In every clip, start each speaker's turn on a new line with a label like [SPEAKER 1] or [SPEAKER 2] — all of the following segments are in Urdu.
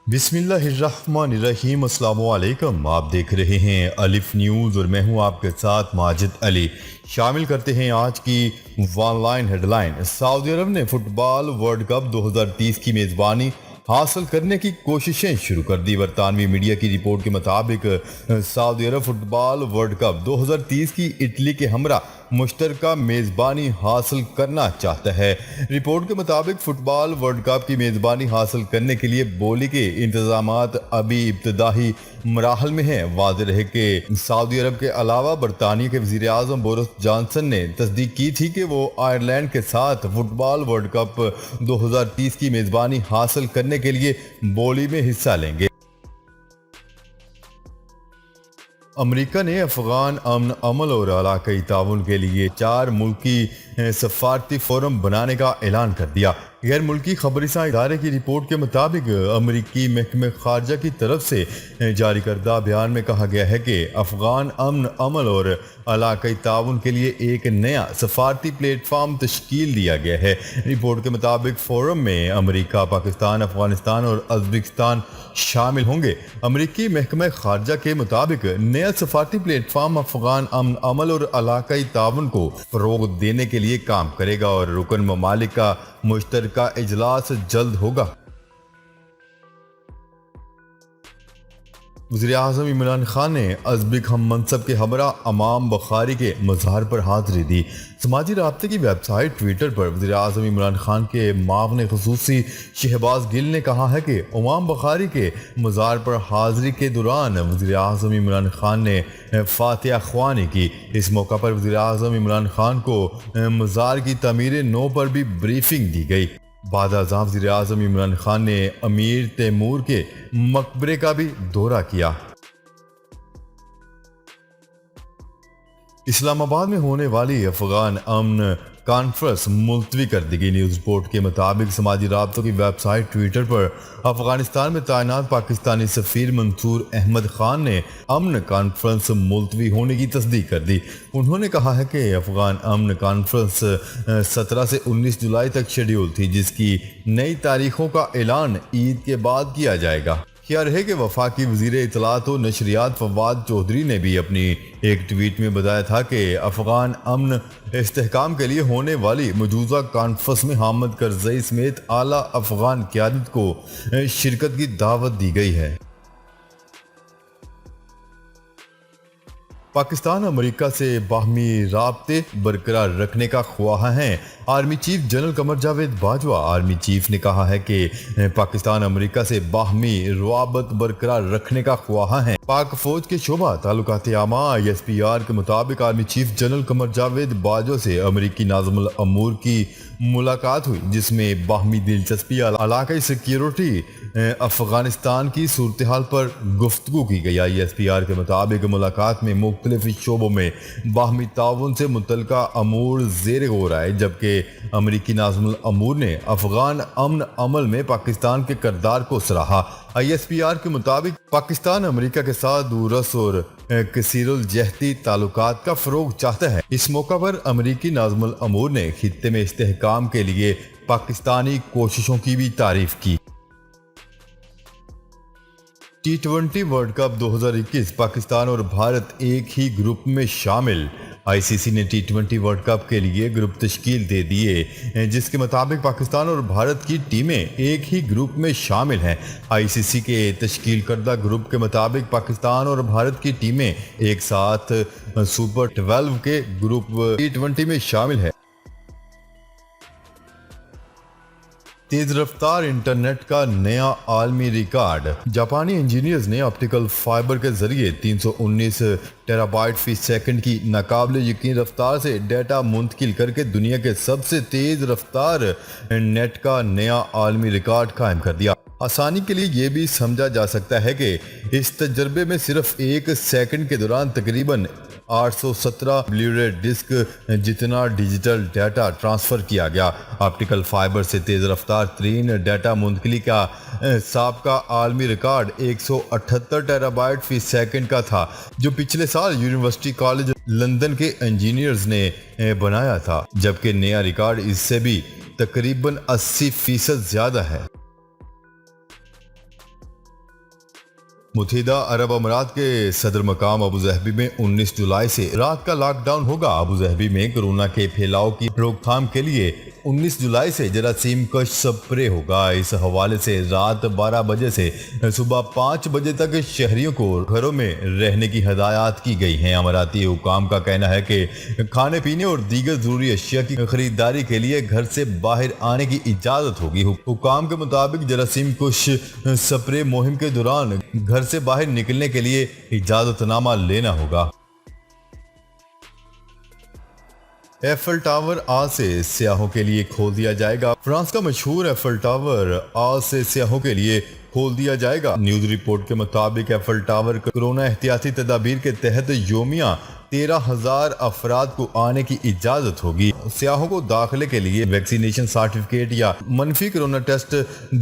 [SPEAKER 1] بسم اللہ الرحمن الرحیم۔ السلام علیکم، آپ دیکھ رہے ہیں الف نیوز اور میں ہوں آپ کے ساتھ ماجد علی۔ شامل کرتے ہیں آج کی ون لائن ہیڈ لائن۔ سعودی عرب نے فٹ بال ورلڈ کپ 2030 کی میزبانی حاصل کرنے کی کوششیں شروع کر دی۔ برطانوی میڈیا کی رپورٹ کے مطابق سعودی عرب فٹ بال ورلڈ کپ 2030 کی اٹلی کے ہمراہ مشترکہ میزبانی حاصل کرنا چاہتا ہے۔ رپورٹ کے مطابق فٹ بال ورلڈ کپ کی میزبانی حاصل کرنے کے لیے بولی کے انتظامات ابھی ابتدائی مراحل میں ہیں۔ واضح رہے کہ سعودی عرب کے علاوہ برطانیہ کے وزیر اعظم بورس جانسن نے تصدیق کی تھی کہ وہ آئرلینڈ کے ساتھ فٹ بال ورلڈ کپ 2030 کی میزبانی حاصل کرنے کے لیے بولی میں حصہ لیں گے۔ امریکہ نے افغان امن عمل اور علاقائی تعاون کے لیے 4 ملکی سفارتی فورم بنانے کا اعلان کر دیا۔ غیر ملکی خبررساں ادارے کی رپورٹ کے مطابق امریکی محکمہ خارجہ کی طرف سے جاری کردہ بیان میں کہا گیا ہے کہ افغان امن عمل اور علاقائی تعاون کے لیے ایک نیا سفارتی پلیٹ فارم تشکیل دیا گیا ہے۔ رپورٹ کے مطابق فورم میں امریکہ، پاکستان، افغانستان اور ازبکستان شامل ہوں گے۔ امریکی محکمہ خارجہ کے مطابق نیا سفارتی پلیٹ فارم افغان امن عمل اور علاقائی تعاون کو فروغ دینے کے لیے کام کرے گا اور رکن ممالک کا مشترکہ اجلاس جلد ہوگا۔ وزیر اعظم عمران خان نے ازبک ہم منصب کے ہمراہ امام بخاری کے مظہر پر حاضری دی۔ سماجی رابطے کی ویب سائٹ ٹویٹر پر وزیر اعظم عمران خان کے معاون خصوصی شہباز گل نے کہا ہے کہ امام بخاری کے مزار پر حاضری کے دوران وزیر اعظم عمران خان نے فاتحہ خوانی کی۔ اس موقع پر وزیر اعظم عمران خان کو مزار کی تعمیر نو پر بھی بریفنگ دی گئی۔ بعد ازاں وزیر اعظم عمران خان نے امیر تیمور کے مقبرے کا بھی دورہ کیا۔ اسلام آباد میں ہونے والی افغان امن کانفرنس ملتوی کر دی گئی۔ نیوز رپورٹ کے مطابق سماجی رابطوں کی ویب سائٹ ٹویٹر پر افغانستان میں تعینات پاکستانی سفیر منصور احمد خان نے امن کانفرنس ملتوی ہونے کی تصدیق کر دی۔ انہوں نے کہا ہے کہ افغان امن کانفرنس 17 سے 19 جولائی تک شیڈول تھی، جس کی نئی تاریخوں کا اعلان عید کے بعد کیا جائے گا۔ خیال ہے کہ وفاقی وزیر اطلاعات و نشریات فواد چودھری نے بھی اپنی ایک ٹویٹ میں بتایا تھا کہ افغان امن استحکام کے لیے ہونے والی مجوزہ کانفرنس میں حامد کرزئی سمیت اعلیٰ افغان قیادت کو شرکت کی دعوت دی گئی ہے۔ پاکستان امریکہ سے باہمی رابطے برقرار رکھنے کا خواہاں ہیں۔ Army chief general Qamar Javed Bajwa army chief نے کہا ہے کہ پاکستان امریکہ سے باہمی روابط برقرار رکھنے کا خواہاں ہیں۔ پاک فوج کے شعبہ تعلقات عامہ ISPR کے مطابق army chief general Qamar Javed Bajwa سے امریکی ناظم الامور کی ملاقات ہوئی، جس میں باہمی دلچسپی، علاقائی سیکیورٹی، افغانستان کی صورتحال پر گفتگو کی گئی۔ ISPR کے مطابق ملاقات میں مختلف شعبوں میں باہمی تعاون سے متعلقہ امور زیر غور آئے، جبکہ امریکی ناظم الامور نے افغان امن عمل میں پاکستان کے کردار کو سراہا۔ ISPR کے مطابق پاکستان امریکہ کے ساتھ دورس اور کثیر الجہتی تعلقات کا فروغ چاہتا ہے۔ اس موقع پر امریکی ناظم الامور نے خطے میں استحکام کے لیے پاکستانی کوششوں کی بھی تعریف کی۔ T20 ورلڈ کپ 2021 پاکستان اور بھارت ایک ہی گروپ میں شامل۔ ICC نے T20 ورلڈ کپ کے لیے گروپ تشکیل دے دیے، جس کے مطابق پاکستان اور بھارت کی ٹیمیں ایک ہی گروپ میں شامل ہیں۔ ICC کے تشکیل کردہ گروپ کے مطابق پاکستان اور بھارت کی ٹیمیں ایک ساتھ سپر 12 کے گروپ T20 میں شامل ہیں۔ تیز رفتار انٹرنیٹ کا نیا عالمی ریکارڈ۔ جاپانی انجینئرز نے آپٹیکل فائبر کے ذریعے 319 ٹیرابائٹ فی سیکنڈ کی ناقابل یقین رفتار سے ڈیٹا منتقل کر کے دنیا کے سب سے تیز رفتار نیٹ کا نیا عالمی ریکارڈ قائم کر دیا۔ آسانی کے لیے یہ بھی سمجھا جا سکتا ہے کہ اس تجربے میں صرف 1 سیکنڈ کے دوران تقریباً 817 بلیورے ڈسک جتنا ڈیجیٹل ڈیٹا ٹرانسفر کیا گیا۔ آپٹیکل فائبر سے تیز رفتار ترین ڈیٹا منتقلی کا سابقہ عالمی ریکارڈ 178 ٹیرابائٹ فی سیکنڈ کا تھا، جو پچھلے سال یونیورسٹی کالج لندن کے انجینئرز نے بنایا تھا، جبکہ نیا ریکارڈ اس سے بھی تقریباً 80% زیادہ ہے۔ متحدہ عرب امارات کے صدر مقام ابوظہبی میں 19 جولائی سے رات کا لاک ڈاؤن ہوگا۔ ابوظہبی میں کورونا کے پھیلاؤ کی روک تھام کے لیے 19 جولائی سے جراثیم کش سپرے ہوگا۔ اس حوالے سے رات 12 بجے سے صبح 5 بجے تک شہریوں کو گھروں میں رہنے کی ہدایات کی گئی ہیں۔ اماراتی حکام کا کہنا ہے کہ کھانے پینے اور دیگر ضروری اشیاء کی خریداری کے لیے گھر سے باہر آنے کی اجازت ہوگی۔ حکام کے مطابق جراثیم کش سپرے مہم کے دوران گھر سے باہر نکلنے کے لیے اجازت نامہ لینا ہوگا۔ ایفل ٹاور آج سے سیاحوں کے لیے کھول دیا جائے گا۔ فرانس کا مشہور ایفل ٹاور آج سے سیاحوں کے لیے کھول دیا جائے گا۔ نیوز رپورٹ کے مطابق ایفل ٹاور کورونا احتیاطی تدابیر کے تحت یومیہ 13,000 افراد کو آنے کی اجازت ہوگی۔ سیاحوں کو داخلے کے لیے ویکسینیشن سرٹیفکیٹ یا منفی کورونا ٹیسٹ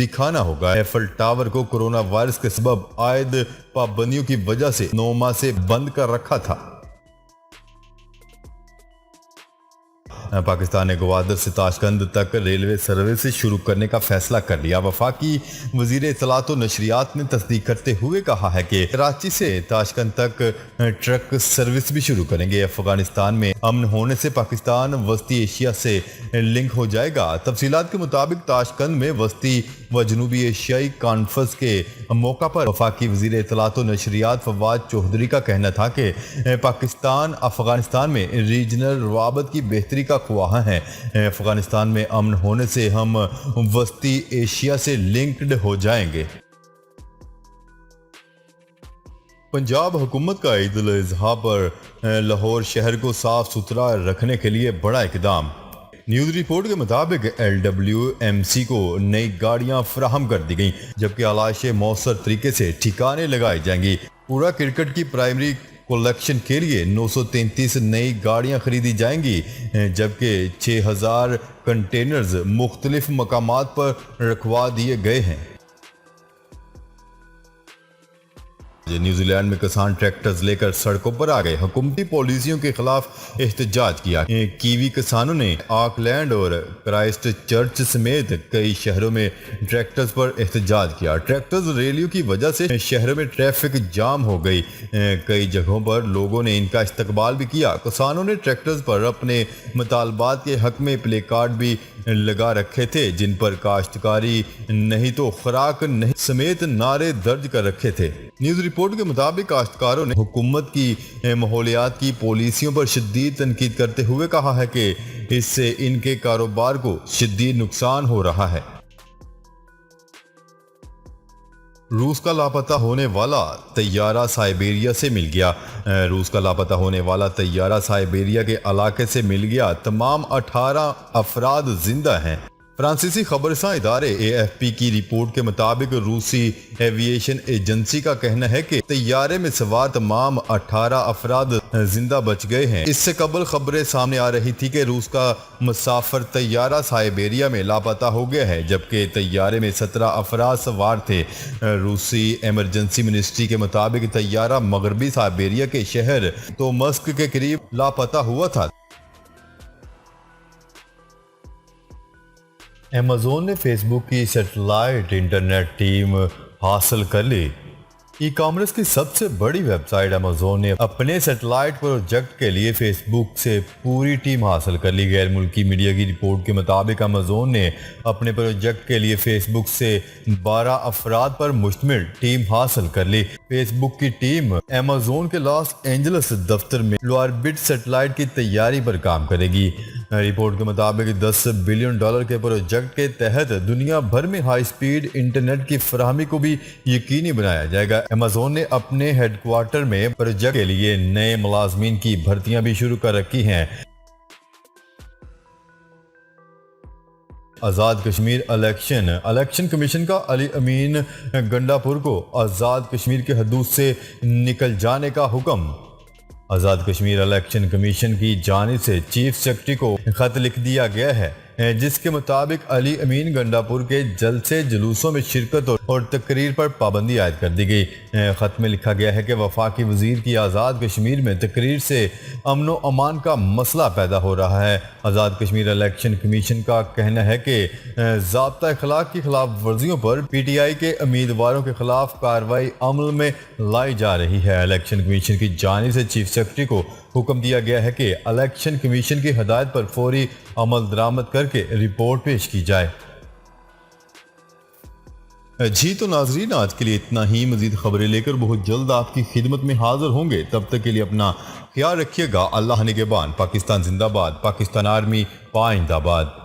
[SPEAKER 1] دکھانا ہوگا۔ ایفل ٹاور کو کورونا وائرس کے سبب عائد پابندیوں کی وجہ سے 9 ماہ سے بند کر رکھا تھا۔ پاکستان نے گوادر سے تاشقند تک ریلوے سروس شروع کرنے کا فیصلہ کر لیا۔ وفاقی وزیر اطلاعات و نشریات نے تصدیق کرتے ہوئے کہا ہے کہ کراچی سے تاشقند تک ٹرک سروس بھی شروع کریں گے۔ افغانستان میں امن ہونے سے پاکستان وسطی ایشیا سے لنک ہو جائے گا۔ تفصیلات کے مطابق تاشقند میں وسطی و جنوبی ایشیائی کانفرنس کے موقع پر وفاقی وزیر اطلاعات و نشریات فواد چوہدری کا کہنا تھا کہ پاکستان افغانستان میں ریجنل روابط کی بہتری کا خواہاں ہے۔ افغانستان میں امن ہونے سے ہم وسطی ایشیا سے لنکڈ ہو جائیں گے۔ پنجاب حکومت کا عید الاضحیٰ پر لاہور شہر کو صاف ستھرا رکھنے کے لیے بڑا اقدام۔ نیوز رپورٹ کے مطابق LWMC کو نئی گاڑیاں فراہم کر دی گئیں، جبکہ آلائشیں مؤثر طریقے سے ٹھکانے لگائی جائیں گی۔ پورا کرکٹ کی پرائمری کلیکشن کے لیے 933 نئی گاڑیاں خریدی جائیں گی، جبکہ 6,000 کنٹینرز مختلف مقامات پر رکھوا دیے گئے ہیں۔ نیوزی لینڈ میں کسان ٹریکٹرز لے کر سڑکوں پر آ گئے، حکومتی پالیسیوں کے خلاف احتجاج کیا۔ کیوی کسانوں نے آکلینڈ اور کرائسٹ چرچ سمیت کئی شہروں میں ٹریکٹرز پر احتجاج کیا۔ ٹریکٹرز ریلیوں کی وجہ سے شہروں میں ٹریفک جام ہو گئی، کئی جگہوں پر لوگوں نے ان کا استقبال بھی کیا۔ کسانوں نے ٹریکٹرز پر اپنے مطالبات کے حق میں پلے کارڈ بھی لگا رکھے تھے، جن پر کاشتکاری نہیں تو خوراک نہیں سمیت نعرے درج کر رکھے تھے۔ نیوز رپورٹ کے مطابق کاشتکاروں نے حکومت کی ماحولیات کی پالیسیوں پر شدید تنقید کرتے ہوئے کہا ہے کہ اس سے ان کے کاروبار کو شدید نقصان ہو رہا ہے۔ روس کا لاپتہ ہونے والا طیارہ سائبیریا سے مل گیا۔ روس کا لاپتہ ہونے والا طیارہ سائبیریا کے علاقے سے مل گیا، تمام 18 افراد زندہ ہیں۔ فرانسیسی خبررساں ادارے AFP کی رپورٹ کے مطابق روسی ایوییشن ایجنسی کا کہنا ہے کہ طیارے میں سوار تمام 18 افراد زندہ بچ گئے ہیں۔ اس سے قبل خبریں سامنے آ رہی تھی کہ روس کا مسافر طیارہ سائبیریا میں لاپتہ ہو گیا ہے، جبکہ طیارے میں 17 افراد سوار تھے۔ روسی ایمرجنسی منسٹری کے مطابق طیارہ مغربی سائبیریا کے شہر تومسک کے قریب لاپتہ ہوا تھا۔ ایمیزون نے فیس بک کی سیٹلائٹ انٹرنیٹ ٹیم حاصل کر لی۔ ای کامرس کی سب سے بڑی ویب سائٹ ایمیزون نے اپنے سیٹلائٹ پروجیکٹ کے لیے فیس بک سے پوری ٹیم حاصل کر لی۔ غیر ملکی میڈیا کی رپورٹ کے مطابق ایمیزون نے اپنے پروجیکٹ کے لیے فیس بک سے 12 افراد پر مشتمل ٹیم حاصل کر لی۔ فیس بک کی ٹیم ایمیزون کے لاس اینجلس دفتر میں لواربٹ سیٹلائٹ کی تیاری پر کام کرے گی۔ رپورٹ کے مطابق $10 بلین کے پروجیکٹ کے تحت دنیا بھر میں ہائی سپیڈ انٹرنیٹ کی فراہمی کو بھی یقینی بنایا جائے گا۔ ایمیزون نے اپنے ہیڈ کوارٹر میں پروجیکٹ کے لیے نئے ملازمین کی بھرتیاں بھی شروع کر رکھی ہیں۔ آزاد کشمیر الیکشن کمیشن کا علی امین گنڈاپور کو آزاد کشمیر کے حدود سے نکل جانے کا حکم۔ آزاد کشمیر الیکشن کمیشن کی جانب سے چیف سیکرٹری کو خط لکھ دیا گیا ہے۔ جس کے مطابق علی امین گنڈاپور کے جلسے جلوسوں میں شرکت اور تقریر پر پابندی عائد کر دی گئی۔ خط میں لکھا گیا ہے کہ وفاقی وزیر کی آزاد کشمیر میں تقریر سے امن و امان کا مسئلہ پیدا ہو رہا ہے۔ آزاد کشمیر الیکشن کمیشن کا کہنا ہے کہ ضابطہ اخلاق کی خلاف ورزیوں پر پی ٹی آئی کے امیدواروں کے خلاف کارروائی عمل میں لائی جا رہی ہے۔ الیکشن کمیشن کی جانب سے چیف سیکرٹری کو حکم دیا گیا ہے کہ الیکشن کمیشن کی ہدایت پر فوری عمل درآمد کر کے رپورٹ پیش کی جائے۔ جی تو ناظرین، آج کے لیے اتنا ہی۔ مزید خبریں لے کر بہت جلد آپ کی خدمت میں حاضر ہوں گے۔ تب تک کے لیے اپنا خیال رکھیے گا۔ اللہ نگہبان۔ پاکستان زندہ باد۔ پاکستان آرمی پائندہ باد۔